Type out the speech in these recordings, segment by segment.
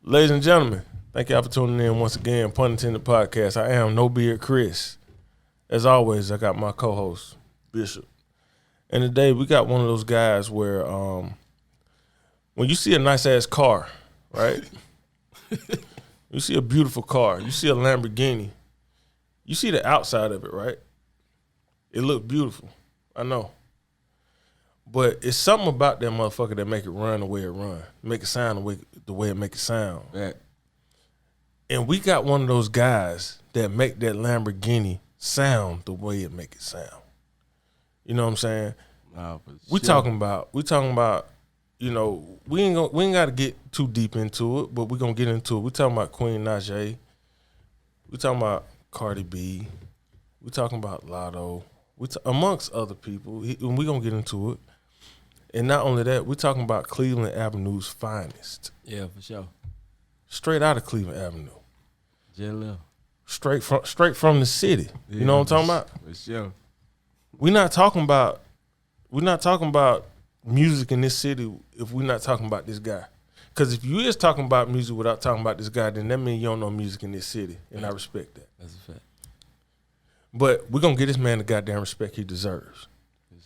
Ladies and gentlemen, thank y'all for tuning in once again. Punn Entended podcast. I am No Beard Chris. As always, I got my co-host Bishop, and today we got one of those guys where when you see a nice ass car, right? You see a beautiful car. You see a Lamborghini. You see the outside of it, right? It look beautiful. I know. But it's something about that motherfucker that make it run the way it run, make it sound the way it make it sound. Right. And we got one of those guys that make that Lamborghini sound the way it make it sound. You know what I'm saying? We talking about, you know, we ain't got to get too deep into it, but we gonna get into it. We talking about Queen Najee. We talking about Cardi B. We talking about Lotto. Amongst other people, and we gonna get into it. And not only that, we're talking about Cleveland Avenue's finest. Yeah, for sure. Straight out of Cleveland Avenue. JLL. Straight from the city. Yeah, you know what I'm talking about? For sure. We're not talking about music in this city if we're not talking about this guy. Because if you is talking about music without talking about this guy, then that means you don't know music in this city. And I respect that. That's a fact. But we're going to get this man the goddamn respect he deserves.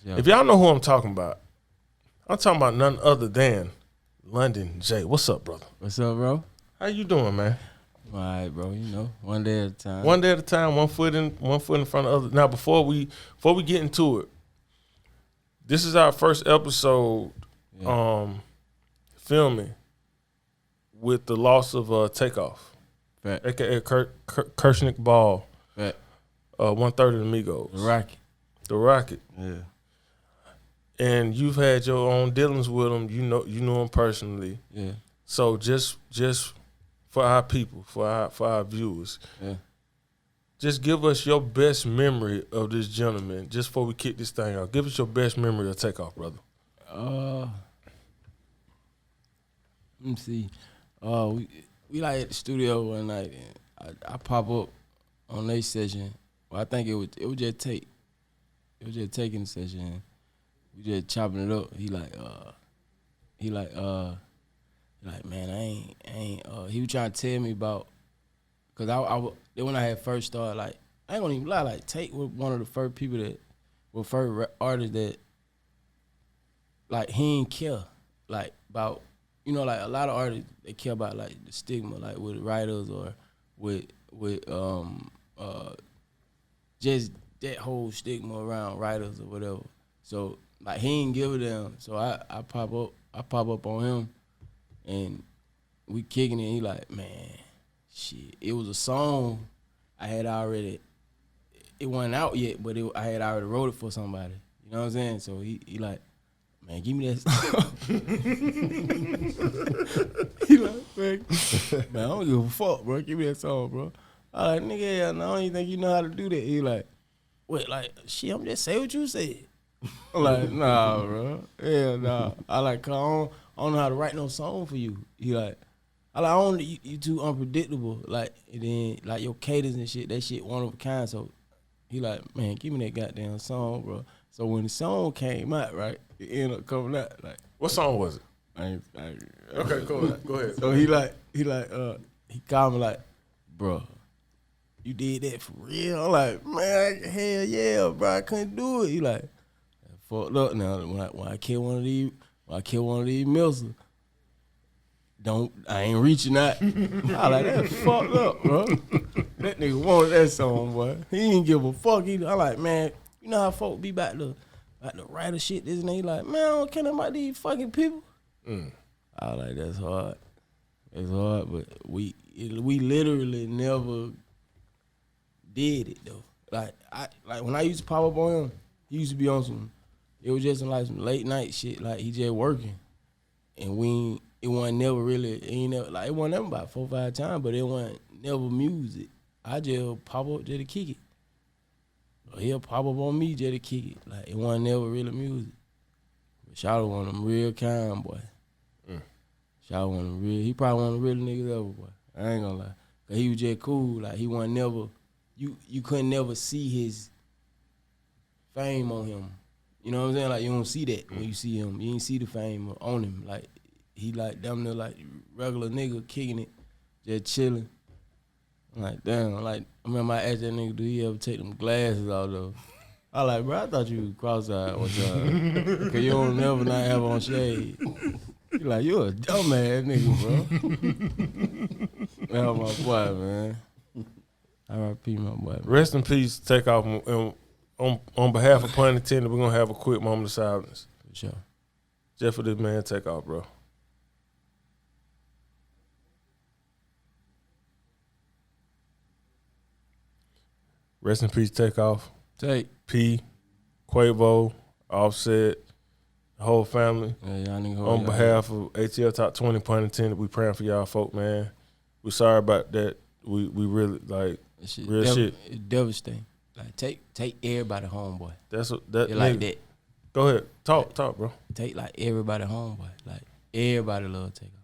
Sure. If y'all know who I'm talking about none other than London J. What's up, brother? What's up, bro? How you doing, man? All right, bro. You know, one day at a time. One day at a time, one foot in front of the other. Now, before we get into it, this is our first episode filming with the loss of Takeoff, Fact. aka Kershnick Ball, Fact. 1/3 of the Migos. The Rocket. Yeah. And you've had your own dealings with him. You know him personally. Yeah. So just for our people, for our viewers, just give us your best memory of this gentleman. Just before we kick this thing off, give us your best memory of Takeoff, brother. Let me see. We like at the studio one night, and I pop up on their session. Well, I think it was just take. It was just taking the session. We just chopping it up. He like, man, I ain't. He was trying to tell me about, cause then when I had first started, like, I ain't gonna even lie, like, Tate was one of the first people first artists that, like, he ain't care, like, about, you know, like, a lot of artists, they care about, like, the stigma, like, with writers or with just that whole stigma around writers or whatever. So, like, he ain't give a damn. So I pop up on him, and we kicking it. He like, man, shit. It was a song I had already. It wasn't out yet, but I had already wrote it for somebody. You know what I'm saying? So he like, man, give me that song. He like, man, I don't give a fuck, bro. Give me that song, bro. I like, nigga, I don't even think you know how to do that. He like, wait, like, shit, I'm just say what you said. I'm like, nah, bro. Yeah, nah. I like, I don't know how to write no song for you. He like, I don't, you too unpredictable. Like, and then, like, your cadence and shit, that shit one of a kind. So he like, man, give me that goddamn song, bro. So when the song came out, right, it ended up coming out. Like, What song was it? Okay, cool. Go ahead. So he called me like, bro, you did that for real? I'm like, man, hell yeah, bro, I couldn't do it. He like, fucked up now. When I kill one of these missiles, I ain't reaching out. I like, that's fucked up, bro. That nigga wanted that song, boy. He didn't give a fuck either. I like, man, you know how folk be about the writer shit, this and that. He like, man, I don't care about these fucking people. I like, that's hard. It's hard, but we literally never did it though. Like when I used to pop up on him, he used to be on some. It was just some late night shit. Like he just working, and it wasn't never really. It wasn't never about 4 or 5 times, but it wasn't never music. I just pop up just to kick it. Or he'll pop up on me just to kick it. Like it wasn't never really music. But Shawty one of them real kind boy. Shawty one of them real. He probably one of the real niggas ever, boy. I ain't gonna lie. Cause he was just cool. Like he wasn't never. You couldn't never see his fame on him. You You know what I'm saying? Like, you don't see that when you see him. You ain't see the fame on him. Like, he like damn near like regular nigga kicking it, just chilling. I'm like, damn. Like, I remember I asked that nigga, do he ever take them glasses out of? I like, bro, I thought you was cross-eyed one time. Because you don't never not have on shade. You like, you a dumbass nigga, bro. That was my boy, man. R.I.P. my boy. Rest in peace, Takeoff. And on behalf of Punn Entended, we're going to have a quick moment of silence. For sure. Just for this man, Takeoff, bro. Rest in peace, Takeoff. P, Quavo, Offset, the whole family. Yeah, y'all nigga On behalf of ATL Top 20, Punn Entended, we praying for y'all folk, man. We sorry about that. We really, like, real shit. It's devastating. Like, take everybody home, boy. That's what that. Like that. Go ahead, talk, bro. Take like everybody home, boy. Like everybody love Takeoff.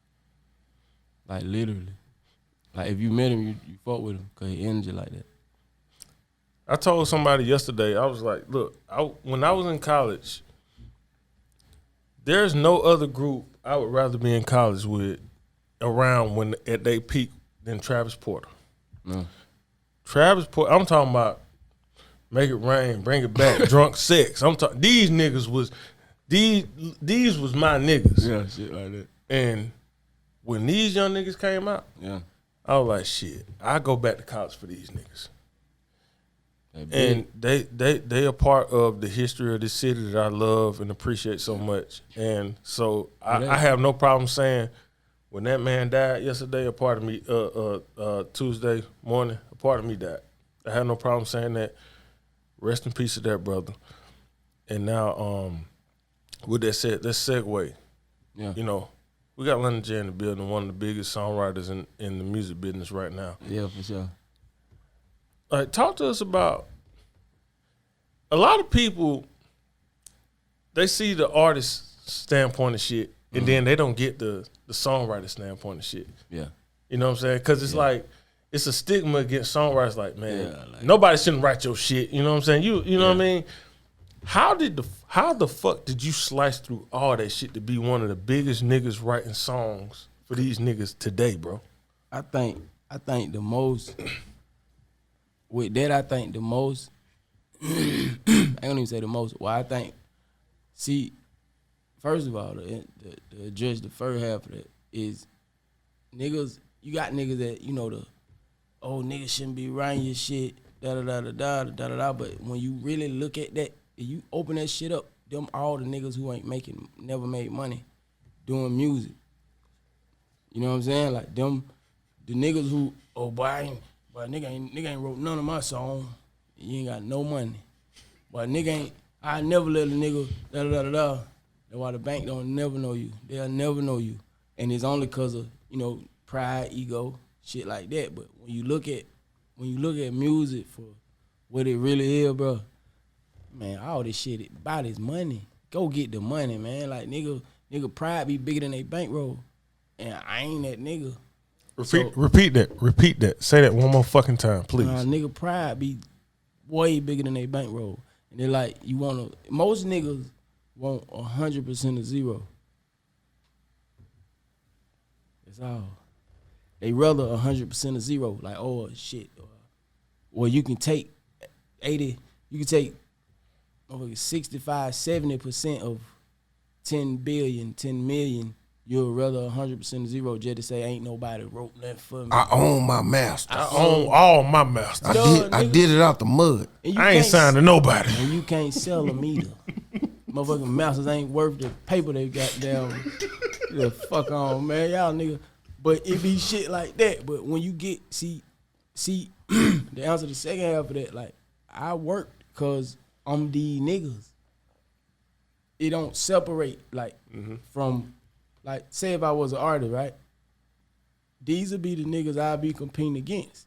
Like literally. Like if you met him, you fuck with him because he energy like that. I told somebody yesterday, I was like, look, when I was in college, there's no other group I would rather be in college with around when at their peak than Travis Porter. No. Travis Porter, I'm talking about Make It Rain, Bring It Back, Drunk Sex. I'm talking, these niggas was, these was my niggas. Yeah, shit like that. And when these young niggas came out, yeah, I was like, shit, I go back to college for these niggas. And they are part of the history of this city that I love and appreciate so much. And so I have no problem saying when that man died yesterday, a part of me, Tuesday morning, a part of me died. I have no problem saying that. Rest in peace to that brother. And now, with that said, let's segue. Yeah. You know, we got London J in the building, one of the biggest songwriters in the music business right now. Yeah, for sure. Like, talk to us about, a lot of people, they see the artist standpoint of shit, and then they don't get the songwriter standpoint of shit. Yeah. You know what I'm saying? Because it's like, it's a stigma against songwriters. Like, man, nobody shouldn't write your shit. You know what I'm saying? You know what I mean? How the fuck did you slice through all that shit to be one of the biggest niggas writing songs for these niggas today, bro? I think the most with that. I think the most. I ain't gonna even say the most. Well, I think. See, first of all, to address the first half of that is niggas. You got niggas that niggas shouldn't be writing your shit. Da da da da da da da da. But when you really look at that, you open that shit up. Them all the niggas who ain't never made money, doing music. You know what I'm saying? Like them, the niggas who nigga ain't wrote none of my song. You ain't got no money. But I never let a nigga da da da da da. That's why the bank don't never know you. They'll never know you. And it's only cause of, pride, ego, shit like that. But when you look at music for what it really is, bro, man, all this shit about is money. Go get the money, man. Like nigga pride be bigger than they bankroll. And I ain't that nigga. Repeat that. Say that one more fucking time, please. Nigga pride be way bigger than they bankroll. And they're like, most niggas want 100% of zero. That's all. They rather 100% of zero. Like, oh shit. Or you can take 80, you can take 65, 70% of 10 billion, 10 million. You'd rather 100% of zero just to say ain't nobody wrote nothing for me. I own my master. I own all my masters. I did it out the mud. I ain't signed to nobody. And you can't sell them either. Motherfucking masters ain't worth the paper they got down. The fuck on, man. Y'all nigga. But it be shit like that. But when you get, see, the answer to the second half of that, like, I work because I'm these niggas. It don't separate, like, from, like, say if I was an artist, right? These would be the niggas I'd be competing against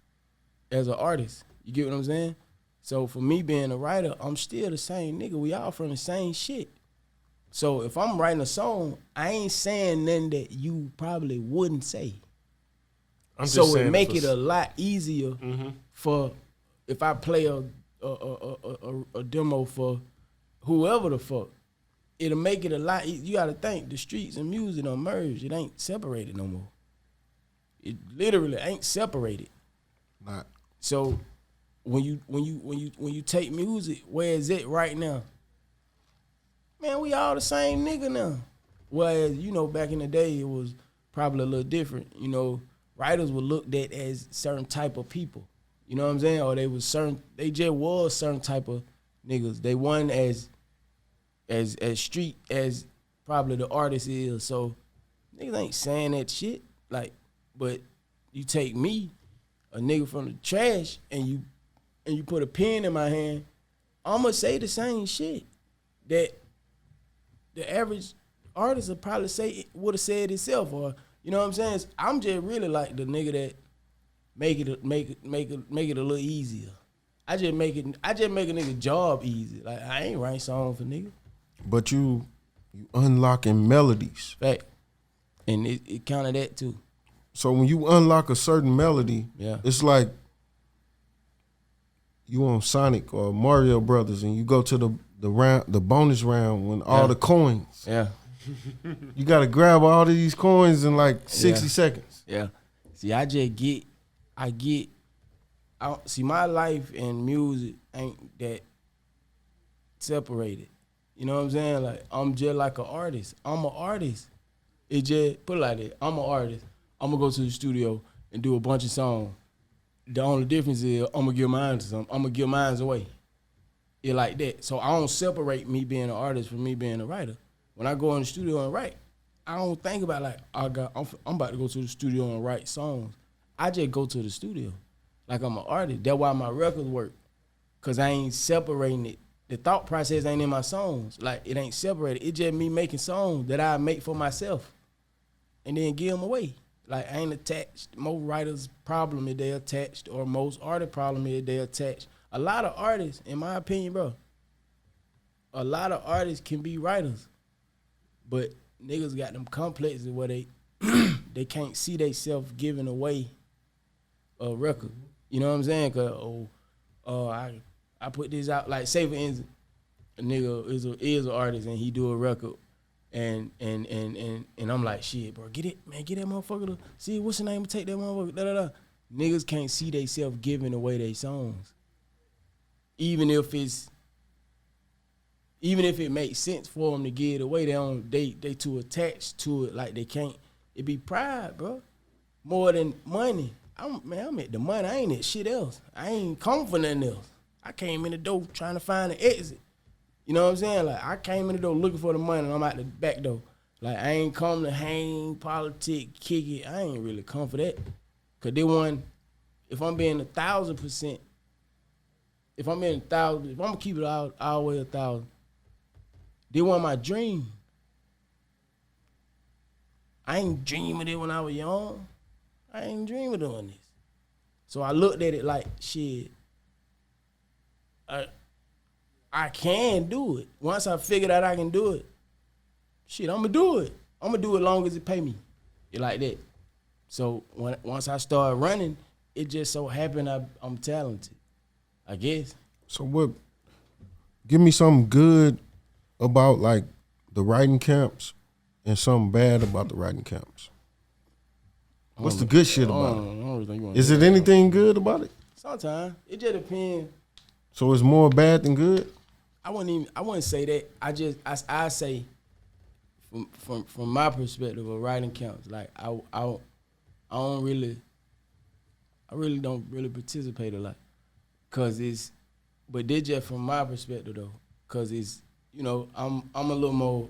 as an artist. You get what I'm saying? So for me being a writer, I'm still the same nigga. We all from the same shit. So if I'm writing a song, I ain't saying nothing that you probably wouldn't say. So it make it a lot easier for if I play a demo for whoever the fuck. it'll make it a lot. You got to think the streets and music don't merge. It ain't separated no more. It literally ain't separated. Not. So when you take music, where is it right now? Man, we all the same nigga now. Whereas, back in the day, it was probably a little different. Writers were looked at as certain type of people. You know what I'm saying? Or they just was certain type of niggas. They wasn't as street as probably the artist is. So niggas ain't saying that shit. Like, but you take me, a nigga from the trash, and you put a pen in my hand, I'ma say the same shit that the average artist would probably would have said itself, or you know what I'm saying? I'm just really like the nigga that make it a little easier. I just make a nigga job easy. Like I ain't write songs for niggas. But you unlocking melodies. Fact. And it counted that too. So when you unlock a certain melody, yeah, it's like you on Sonic or Mario Brothers and you go to the bonus round when all the coins. Yeah. You gotta grab all of these coins in like 60 seconds. Yeah. See, see, my life and music ain't that separated. You know what I'm saying? Like, I'm just like an artist. I'm an artist. It just, put it like that, I'm an artist. I'm gonna go to the studio and do a bunch of songs. The only difference is I'm gonna give mine to something. I'm gonna give mine away. It like that. So I don't separate me being an artist from me being a writer. When I go in the studio and write, I don't think about like, I'm about to go to the studio and write songs. I just go to the studio like I'm an artist. That's why my records work, cause I ain't separating it. The thought process ain't in my songs. Like it ain't separated. It's just me making songs that I make for myself, and then give them away. Like I ain't attached. Most writers' problem is they attached, or most artists' problem is they attached. A lot of artists, in my opinion, bro, a lot of artists can be writers, but niggas got them complexes where they can't see they self giving away a record. You know what I'm saying? Cause I put this out. Like say for instance, a nigga is an artist and he do a record. And I'm like, shit, bro, get that motherfucker to see what's the name, take that motherfucker, da. Niggas can't see they self giving away their songs. Even if it makes sense for them to give it away, they too attached to it, like they can't. It be pride, bro. More than money. I'm at the money, I ain't at shit else. I ain't come for nothing else. I came in the door trying to find an exit. You know what I'm saying? Like, I came in the door looking for the money, and I'm out the back door. Like, I ain't come to hang, politic, kick it. I ain't really come for that. Because if I'm being 1,000%, if I'm going to keep it all the way 1,000, they want my dream. I ain't dreaming it when I was young. I ain't dreaming doing this. So I looked at it like, shit, I can do it. Once I figured out I can do it, shit, I'm going to do it. I'm going to do it long as it pay me. It like that. So once I started running, it just so happened I'm talented, I guess. So give me something good about like the writing camps and something bad about the writing camps. What's the good shit about it? Is it anything good about it? Sometimes. It just depends. So it's more bad than good? I wouldn't say that. I say from my perspective of writing camps, like I really don't really participate a lot, but they just from my perspective though, cause it's, I'm a little more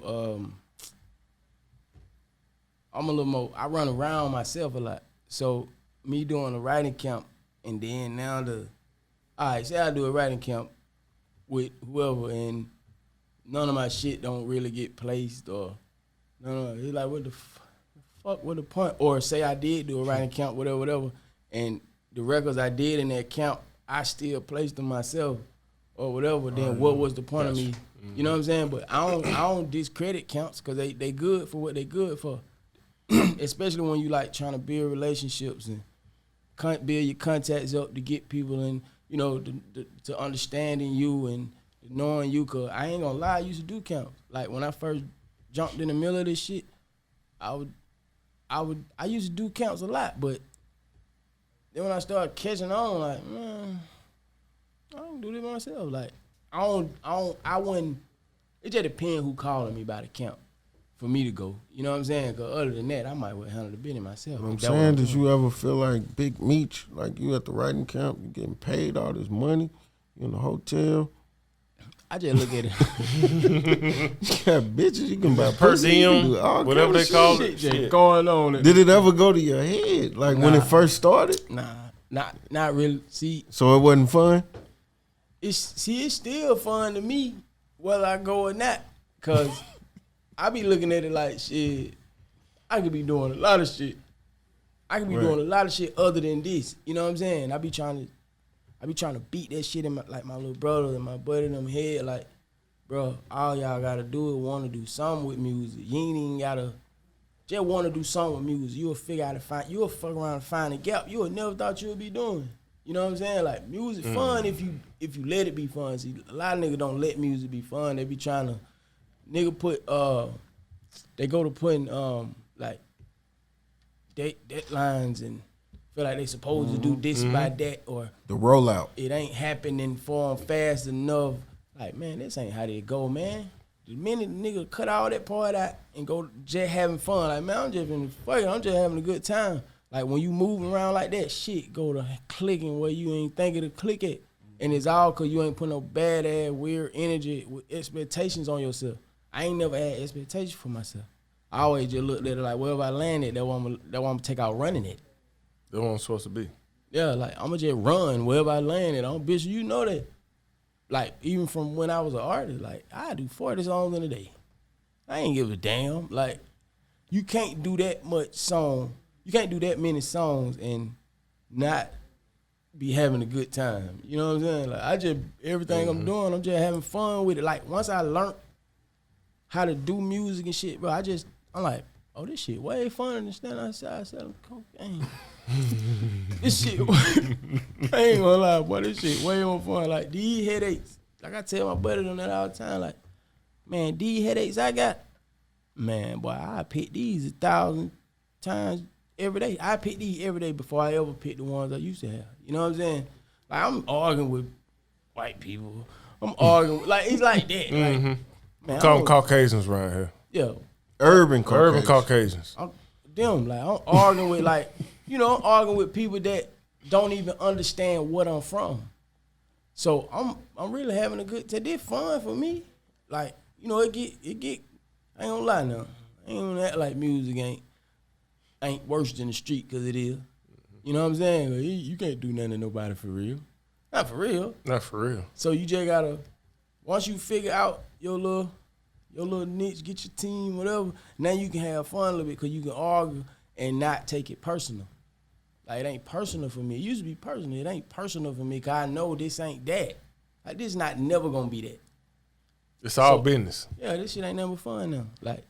I run around myself a lot, so me doing a writing camp and then now say I do a writing camp with whoever and none of my shit don't really get placed or no, it's like what the fuck with the point, or say I did do a writing camp, whatever, and the records I did in that camp, I still placed them myself or whatever, then what was the point of me? You know what I'm saying? But I don't discredit camps because they good for what they good for. Especially when you like trying to build relationships and build your contacts up to get people and to understanding you and knowing you, cause I ain't gonna lie, I used to do camps. Like when I first jumped in the middle of this shit, I used to do camps a lot, but then when I started catching on, like, man, I don't do this myself. Like, I wouldn't, it just depends who calling me about the camp for me to go. You know what I'm saying? Cause other than that, I might well handle the business myself. What I'm saying, did you ever feel like Big Meech, like you at the writing camp, you getting paid all this money, you in the hotel? I just look at it. Yeah, bitches, you can buy Per pussy, you can diem, do all whatever kind they of call shit. it. Shit Shit. going on. Did it ever go to your head, like when it first started? Nah, not really. See, So it wasn't fun? it's still fun to me whether I go or not, cause I be looking at it like shit. I could be doing a lot of shit. I could be doing a lot of shit other than this. You know what I'm saying? I be trying to beat that shit in my little brother and my buddy in them head. Like, bro, all y'all gotta do is want to do something with music. You ain't even gotta just want to do something with music. You'll figure out you'll fuck around and find a gap you would never thought you would be doing. You know what I'm saying? Like, music fun if you let it be fun. See, a lot of niggas don't let music be fun. They be trying to, nigga put, they go to putting, like, deadlines and feel like they supposed to do this by that, or The rollout. it ain't happening for them fast enough. Like, man, this ain't how they go, man. The minute nigga cut all that part out and go just having fun, like, man, I'm just having a good time. Like, when you moving around like that, shit go to clicking where you ain't thinking to click it. And it's all because you ain't put no bad ass, weird energy with expectations on yourself. I ain't never had expectations for myself. I always just looked at it like, wherever I landed, that's what I'm gonna take out running it. That's what I'm supposed to be. Yeah, like, I'm gonna just run wherever I landed. Bitch, you know that. Like, even from when I was an artist, like, I do 40 songs in a day. I ain't give a damn. Like, you can't do that much song. You can't do that many songs and not be having a good time. You know what I'm saying? Like, everything I'm doing, I'm just having fun with it. Like, once I learned how to do music and shit, bro, I'm like, oh, this shit way funner than standing outside selling cocaine. This shit, I ain't gonna lie, boy, this shit way more fun. Like, these headaches, like I tell my buddy them that all the time, like, man, these headaches I got, man, boy, I pick these 1,000 times every day. I pick these every day before I ever pick the ones I used to have. You know what I'm saying? Like, I'm arguing with white people. I'm arguing, like, it's like that. Like, man, Call them Caucasians right here. Yeah. Urban Caucasians. Urban Caucasians. I'm arguing with, like, you know, I'm arguing with people that don't even understand what I'm from. So I'm really having a good time. It's fun for me. Like, you know, it get I ain't gonna lie now. I ain't gonna act like music ain't worse than the street, cause it is. You know what I'm saying? Like, you can't do nothing to nobody for real. Not for real. Not for real. So you just gotta, once you figure out your little niche, get your team, whatever, now you can have fun a little bit, because you can argue and not take it personal. Like, it ain't personal for me. It used to be personal. It ain't personal for me, because I know this ain't that. Like, this not never going to be that. It's all business. Yeah, this shit ain't never fun now. Like,